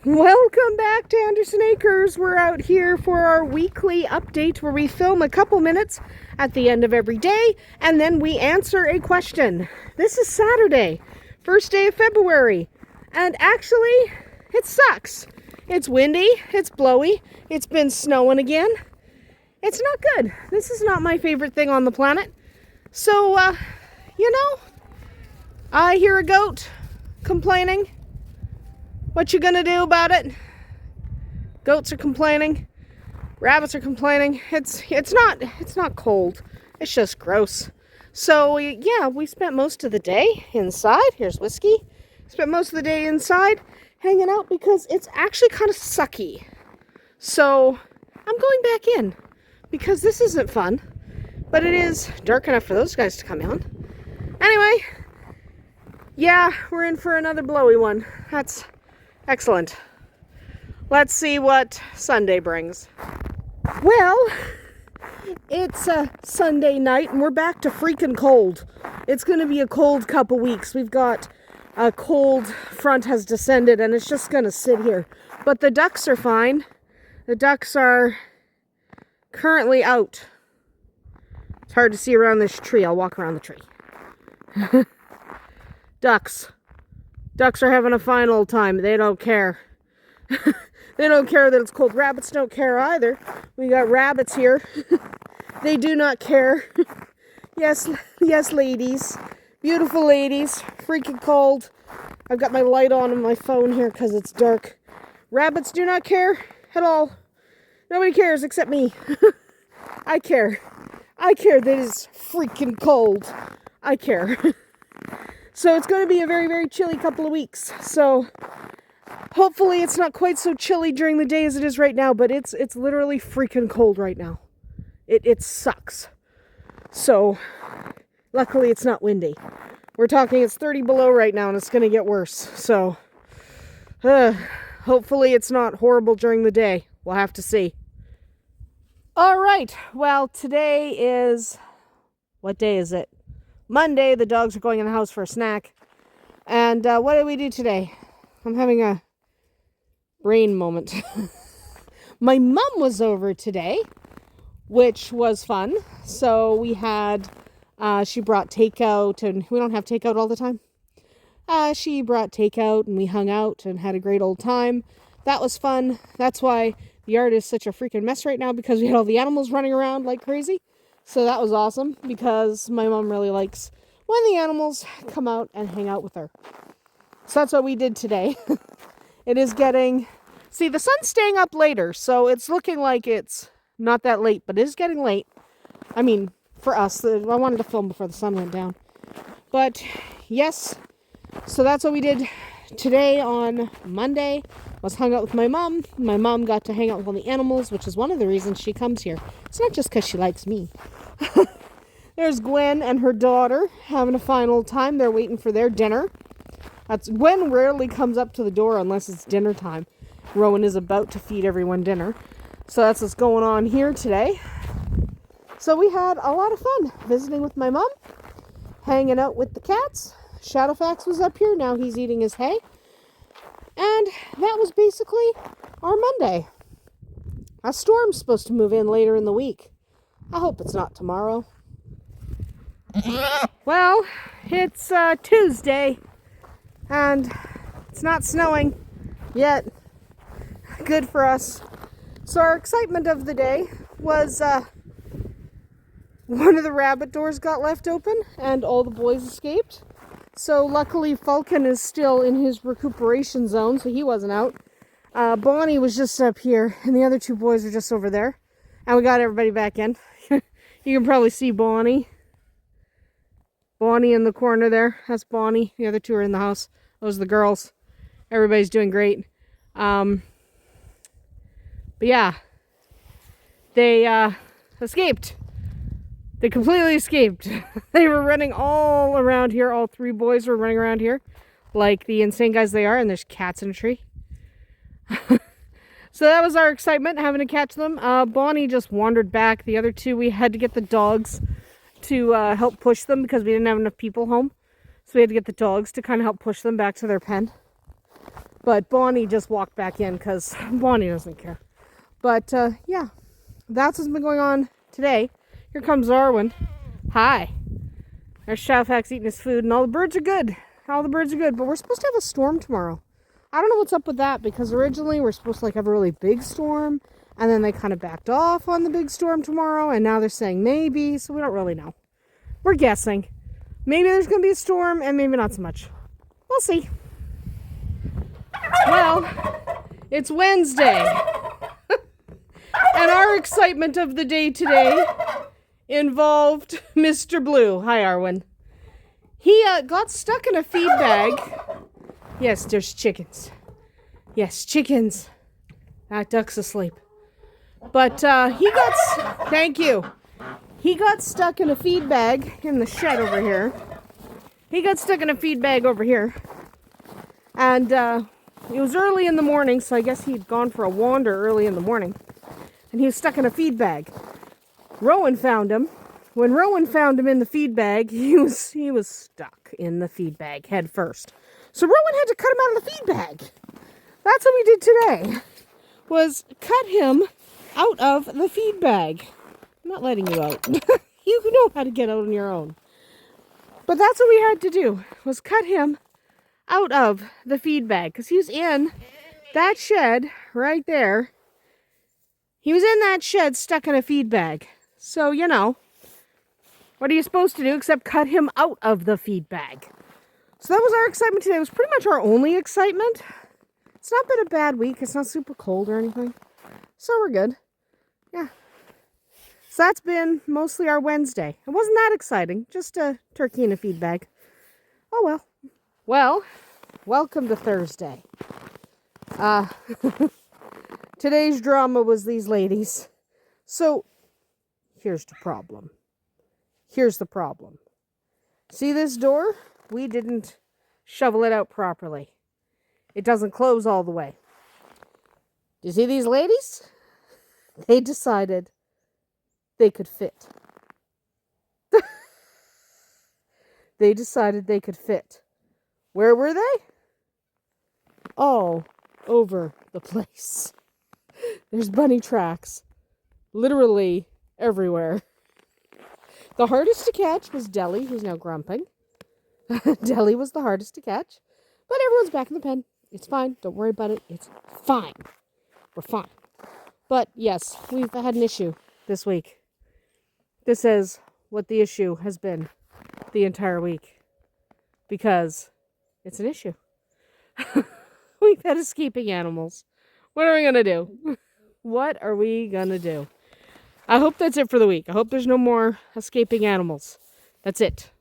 Welcome back to Andersen Acres. We're out here for our weekly update where we film a couple minutes at the end of every day and then we answer a question. This is Saturday, first day of February, and actually it sucks. It's windy, it's blowy, it's been snowing again. It's not good. This is not my favorite thing on the planet. So, I hear a goat complaining. What you gonna do about it? Goats are complaining. Rabbits are complaining. It's not cold. It's just gross. So yeah, we spent most of the day inside. Here's whiskey. Spent most of the day inside hanging out because it's actually kind of sucky. So I'm going back in because this isn't fun. But it is dark enough for those guys to come in. Anyway, yeah, we're in for another blowy one. That's excellent. Let's see what Sunday brings. Well, it's a Sunday night and we're back to freaking cold. It's going to be a cold couple weeks. We've got a cold front has descended and it's just going to sit here. But the ducks are fine. The ducks are currently out. It's hard to see around this tree. I'll walk around the tree. Ducks. Ducks are having a fine old time. They don't care. They don't care that it's cold. Rabbits don't care either. We got rabbits here. They do not care. Yes, ladies. Beautiful ladies. Freaking cold. I've got my light on my phone here because it's dark. Rabbits do not care at all. Nobody cares except me. I care. I care that it's freaking cold. I care. So it's going to be a very, very chilly couple of weeks. So hopefully it's not quite so chilly during the day as it is right now, but it's literally freaking cold right now. It sucks. So luckily it's not windy. We're talking it's 30 below right now and it's going to get worse. So hopefully it's not horrible during the day. We'll have to see. All right. Well, today is, what day is it? Monday. The dogs are going in the house for a snack. And what did we do today? I'm having a brain moment. My mom was over today, which was fun. So we had, she brought takeout, and we don't have takeout all the time. She brought takeout and we hung out and had a great old time. That was fun. That's why the yard is such a freaking mess right now, because we had all the animals running around like crazy. So that was awesome because my mom really likes when the animals come out and hang out with her. So that's what we did today. It is getting, see, the sun's staying up later, so it's looking like it's not that late, but it is getting late. I mean, for us, I wanted to film before the sun went down. But yes, so that's what we did today on Monday. Was hung out with my mom. My mom got to hang out with all the animals, which is one of the reasons she comes here. It's not just because she likes me. There's Gwen and her daughter having a fine old time. They're waiting for their dinner. Gwen rarely comes up to the door unless it's dinner time. Rowan is about to feed everyone dinner. So that's what's going on here today. So we had a lot of fun visiting with my mom, hanging out with the cats. Shadowfax was up here. Now he's eating his hay. And that was basically our Monday. A storm's supposed to move in later in the week. I hope it's not tomorrow. Well, it's Tuesday, and it's not snowing yet. Good for us. So our excitement of the day was one of the rabbit doors got left open, and all the boys escaped. So luckily Falcon is still in his recuperation zone, so he wasn't out. Bonnie was just up here, and the other two boys were just over there. And we got everybody back in. You can probably see Bonnie. Bonnie in the corner there. That's Bonnie. The other two are in the house. Those are the girls. Everybody's doing great. But yeah, they escaped. They completely escaped. They were running all around here. All three boys were running around here like the insane guys they are. And there's cats in a tree. So that was our excitement, having to catch them. Bonnie just wandered back. The other two, we had to get the dogs to help push them because we didn't have enough people home. So we had to get the dogs to kind of help push them back to their pen. But Bonnie just walked back in because Bonnie doesn't care. But yeah, that's what's been going on today. Here comes Arwen. Hi. There's Shafak's eating his food, and all the birds are good. All the birds are good, but we're supposed to have a storm tomorrow. I don't know what's up with that, because originally we're supposed to like have a really big storm, and then they kind of backed off on the big storm tomorrow, and now they're saying maybe, so we don't really know. We're guessing. Maybe there's going to be a storm, and maybe not so much. We'll see. Well, it's Wednesday. And our excitement of the day today involved Mr. Blue. Hi, Arwen. He got stuck in a feed bag. Yes, there's chickens. Yes, chickens. That duck's asleep. But thank you. He got stuck in a feed bag in the shed over here. He got stuck in a feed bag over here. And it was early in the morning, so I guess he'd gone for a wander early in the morning. And he was stuck in a feed bag. Rowan found him. When Rowan found him in the feed bag, he was stuck in the feed bag head first. So Rowan had to cut him out of the feed bag. That's what we did today, was cut him out of the feed bag. I'm not letting you out. You know how to get out on your own. But that's what we had to do, was cut him out of the feed bag, because he was in that shed right there. He was in that shed stuck in a feed bag. So, you know, what are you supposed to do except cut him out of the feed bag? So that was our excitement today. It was pretty much our only excitement. It's not been a bad week. It's not super cold or anything. So we're good. Yeah. So that's been mostly our Wednesday. It wasn't that exciting. Just a turkey in a feed bag. Oh well. Well, welcome to Thursday. Today's drama was these ladies. So, here's the problem. Here's the problem. See this door? We didn't shovel it out properly. It doesn't close all the way. Do you see these ladies? They decided they could fit. They decided they could fit. Where were they? All over the place. There's bunny tracks. Literally everywhere. The hardest to catch was Deli, who's now grumping. Deli was the hardest to catch. But everyone's back in the pen. It's fine. Don't worry about it. It's fine. We're fine. But yes, we've had an issue this week. This is what the issue has been the entire week. Because it's an issue. We've had escaping animals. What are we going to do? What are we going to do? I hope that's it for the week. I hope there's no more escaping animals. That's it.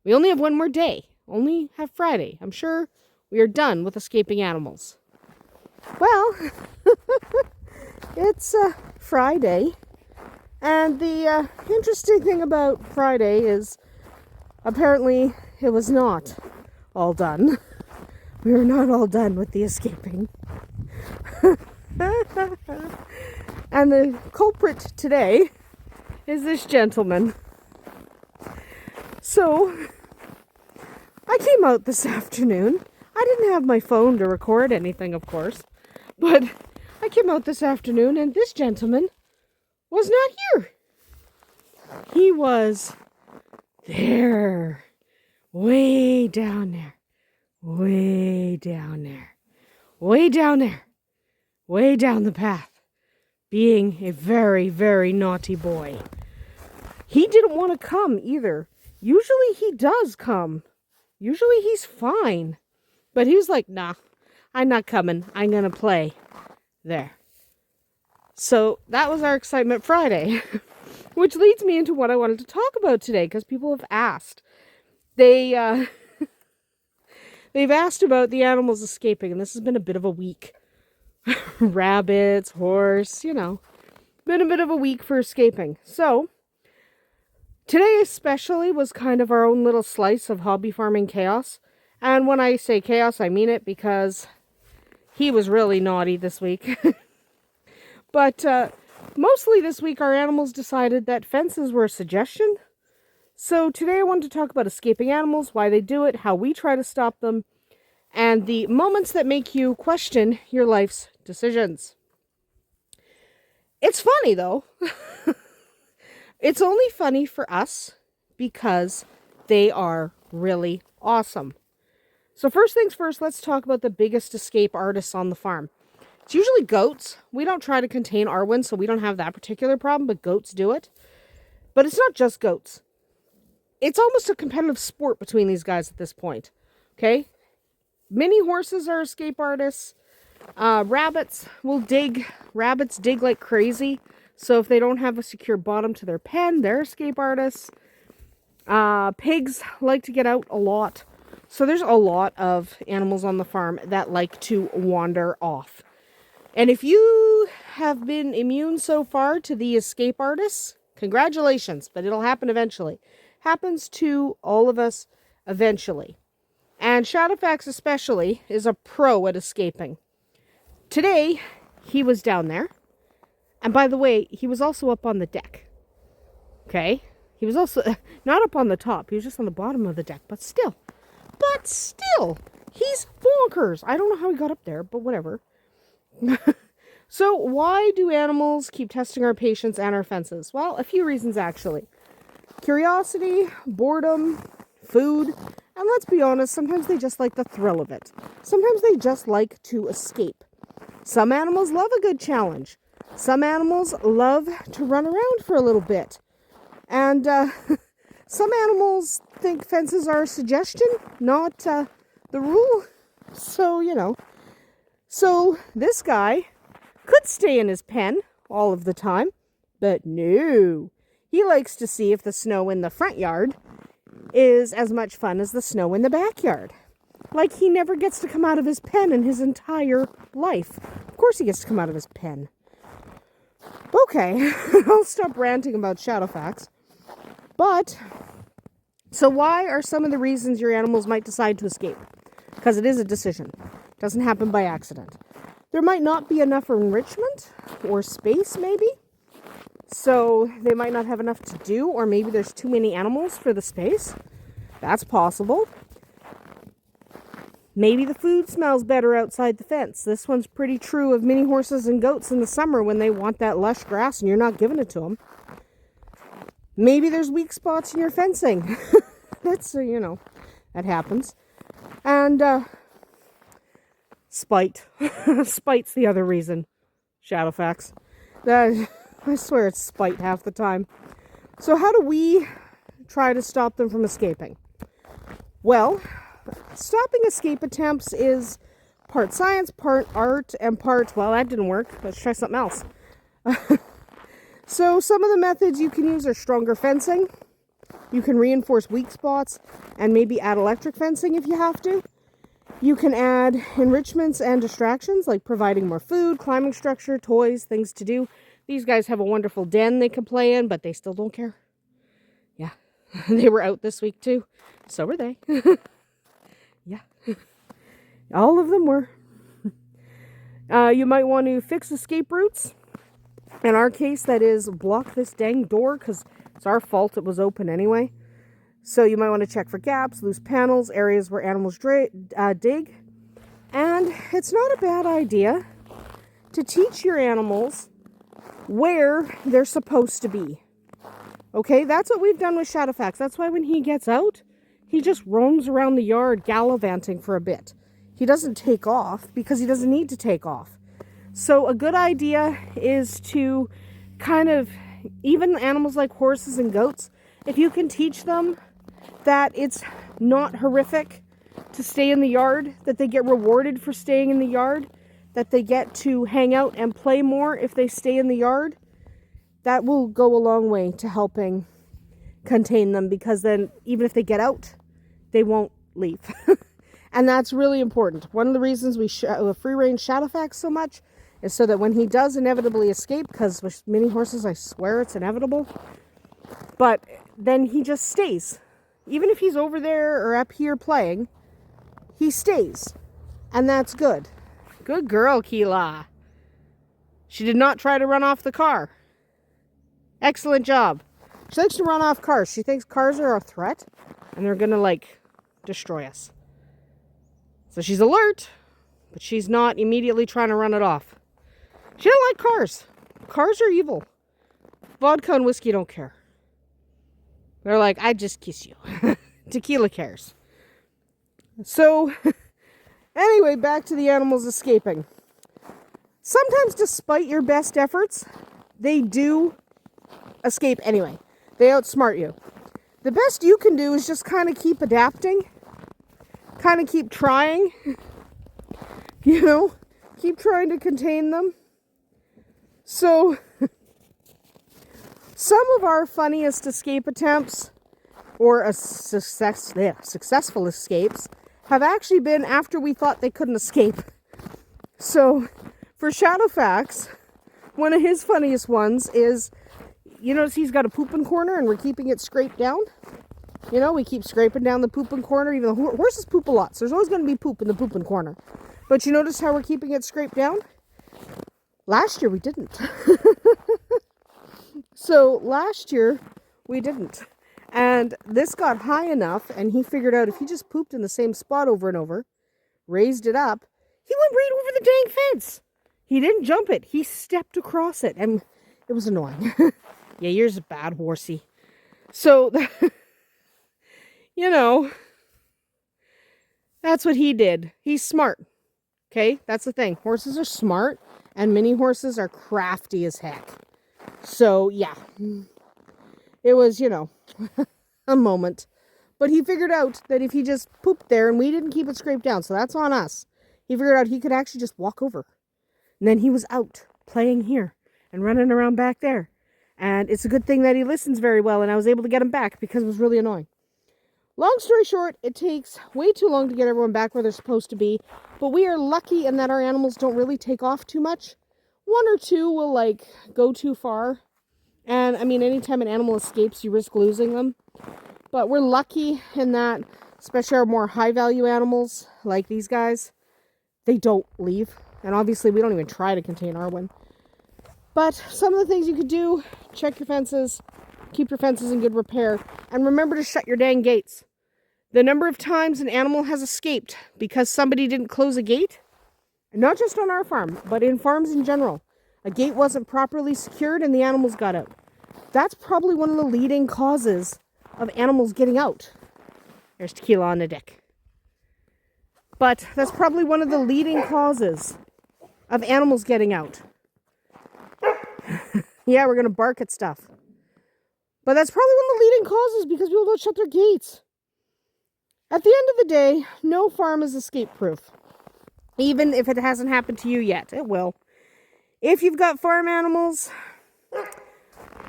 We only have one more day. Only have Friday. I'm sure we are done with escaping animals. Well, it's Friday. And the interesting thing about Friday is apparently it was not all done. We were not all done with the escaping. And the culprit today is this gentleman. So, I came out this afternoon. I didn't have my phone to record anything, of course. But I came out this afternoon and this gentleman was not here. He was there. Way down there. Way down there. Way down there. Way down the path. Being a very, very naughty boy. He didn't want to come either. Usually he does come. Usually he's fine. But he was like, nah, I'm not coming. I'm going to play there. So that was our Excitement Friday. Which leads me into what I wanted to talk about today. Because people have asked. They've asked about the animals escaping. And this has been a bit of a week. Rabbits, horse, you know. Been a bit of a week for escaping. So, today especially was kind of our own little slice of hobby farming chaos. And when I say chaos, I mean it because he was really naughty this week. But mostly this week our animals decided that fences were a suggestion. So today I wanted to talk about escaping animals, why they do it, how we try to stop them, and the moments that make you question your life's decisions. It's funny, though. It's only funny for us because they are really awesome. So first things first, let's talk about the biggest escape artists on the farm. It's usually goats. We don't try to contain our ones, so we don't have that particular problem, but goats do it. But it's not just goats. It's almost a competitive sport between these guys at this point. Okay? Mini horses are escape artists. Rabbits will dig. Rabbits dig like crazy. So if they don't have a secure bottom to their pen, they're escape artists. Pigs like to get out a lot. So there's a lot of animals on the farm that like to wander off. And if you have been immune so far to the escape artists, congratulations, but it'll happen eventually. Happens to all of us eventually. And Shadowfax especially is a pro at escaping. Today, he was down there. And by the way, he was also up on the deck. Okay? He was also not up on the top. He was just on the bottom of the deck. But still, he's bonkers. I don't know how he got up there, but whatever. So why do animals keep testing our patience and our fences? Well, a few reasons actually. Curiosity, boredom, food, and let's be honest, sometimes they just like the thrill of it. Sometimes they just like to escape. Some animals love a good challenge. Some animals love to run around for a little bit. And some animals think fences are a suggestion, not the rule. So, you know. So this guy could stay in his pen all of the time, but no. He likes to see if the snow in the front yard is as much fun as the snow in the backyard. Like he never gets to come out of his pen in his entire life. Of course he gets to come out of his pen. Okay, I'll stop ranting about Shadowfax. But, so why are some of the reasons your animals might decide to escape? Because it is a decision. It doesn't happen by accident. There might not be enough enrichment or space maybe. So they might not have enough to do, or maybe there's too many animals for the space. That's possible. Maybe the food smells better outside the fence. This one's pretty true of mini horses and goats in the summer when they want that lush grass and you're not giving it to them. Maybe there's weak spots in your fencing. That's, you know, that happens. And spite. Spite's the other reason. Shadowfax. I swear it's spite half the time. So how do we try to stop them from escaping? Well, stopping escape attempts is part science, part art, and part, well, that didn't work. Let's try something else. So some of the methods you can use are stronger fencing. You can reinforce weak spots and maybe add electric fencing if you have to. You can add enrichments and distractions like providing more food, climbing structure, toys, things to do. These guys have a wonderful den they can play in, but they still don't care. Yeah, they were out this week too. So were they. Yeah, all of them were. You might want to fix escape routes. In our case, that is block this dang door because it's our fault it was open anyway. So you might want to check for gaps, loose panels, areas where animals dig. And it's not a bad idea to teach your animals where they're supposed to be. Okay, that's what we've done with Shadowfax. That's why when he gets out, he just roams around the yard gallivanting for a bit. He doesn't take off because he doesn't need to take off. So a good idea is to kind of, even animals like horses and goats, if you can teach them that it's not horrific to stay in the yard, that they get rewarded for staying in the yard, that they get to hang out and play more if they stay in the yard, that will go a long way to helping contain them, because then even if they get out, they won't leave. And that's really important. One of the reasons we free-range Shadowfax so much is so that when he does inevitably escape, because with mini horses, I swear it's inevitable, but then he just stays. Even if he's over there or up here playing, he stays. And that's good. Good girl, Keela. She did not try to run off the car. Excellent job. She likes to run off cars. She thinks cars are a threat and they're going to, like, destroy us. So she's alert, but she's not immediately trying to run it off. She don't like cars. Cars are evil. Vodka and whiskey don't care. They're like, I just kiss you. Tequila cares. So, anyway, back to the animals escaping. Sometimes, despite your best efforts, they do escape anyway. They outsmart you. The best you can do is just kind of keep adapting. Kind of keep trying. You know, keep trying to contain them. So, some of our funniest escape attempts, or successful escapes, have actually been after we thought they couldn't escape. So, for Shadowfax, one of his funniest ones is, you notice he's got a pooping corner and we're keeping it scraped down? You know, we keep scraping down the pooping corner. Even the horses poop a lot, so there's always going to be poop in the pooping corner. But you notice how we're keeping it scraped down? Last year we didn't. So last year we didn't. And this got high enough, and he figured out if he just pooped in the same spot over and over, raised it up, he went right over the dang fence. He didn't jump it. He stepped across it, and it was annoying. Yeah, yours is a bad horsey. So, you know, that's what he did. He's smart. Okay, that's the thing. Horses are smart, and mini horses are crafty as heck. So, yeah. It was, you know, a moment. But he figured out that if he just pooped there, and we didn't keep it scraped down, so that's on us. He figured out he could actually just walk over. And then he was out playing here and running around back there. And it's a good thing that he listens very well, and I was able to get him back because it was really annoying. Long story short, it takes way too long to get everyone back where they're supposed to be. But we are lucky in that our animals don't really take off too much. One or two will, like, go too far. And, I mean, anytime an animal escapes, you risk losing them. But we're lucky in that, especially our more high-value animals, like these guys, they don't leave. And obviously, we don't even try to contain Arwen. But some of the things you could do, check your fences, keep your fences in good repair, and remember to shut your dang gates. The number of times an animal has escaped because somebody didn't close a gate, not just on our farm, but in farms in general. A gate wasn't properly secured and the animals got out. That's probably one of the leading causes of animals getting out. There's tequila on the deck. But that's probably one of the leading causes of animals getting out. Yeah, we're going to bark at stuff. But that's probably one of the leading causes because people don't shut their gates. At the end of the day, no farm is escape-proof. Even if it hasn't happened to you yet. It will. If you've got farm animals,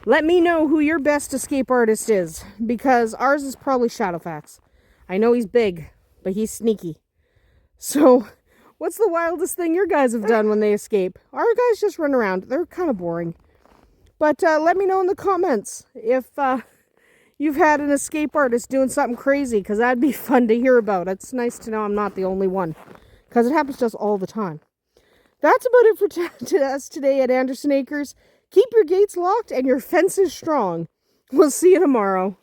let me know who your best escape artist is. Because ours is probably Shadowfax. I know he's big, but he's sneaky. So, what's the wildest thing your guys have done when they escape? Our guys just run around. They're kind of boring. But let me know in the comments if you've had an escape artist doing something crazy, because that'd be fun to hear about. It's nice to know I'm not the only one, because it happens to us all the time. That's about it for us today at Andersen Acres. Keep your gates locked and your fences strong. We'll see you tomorrow.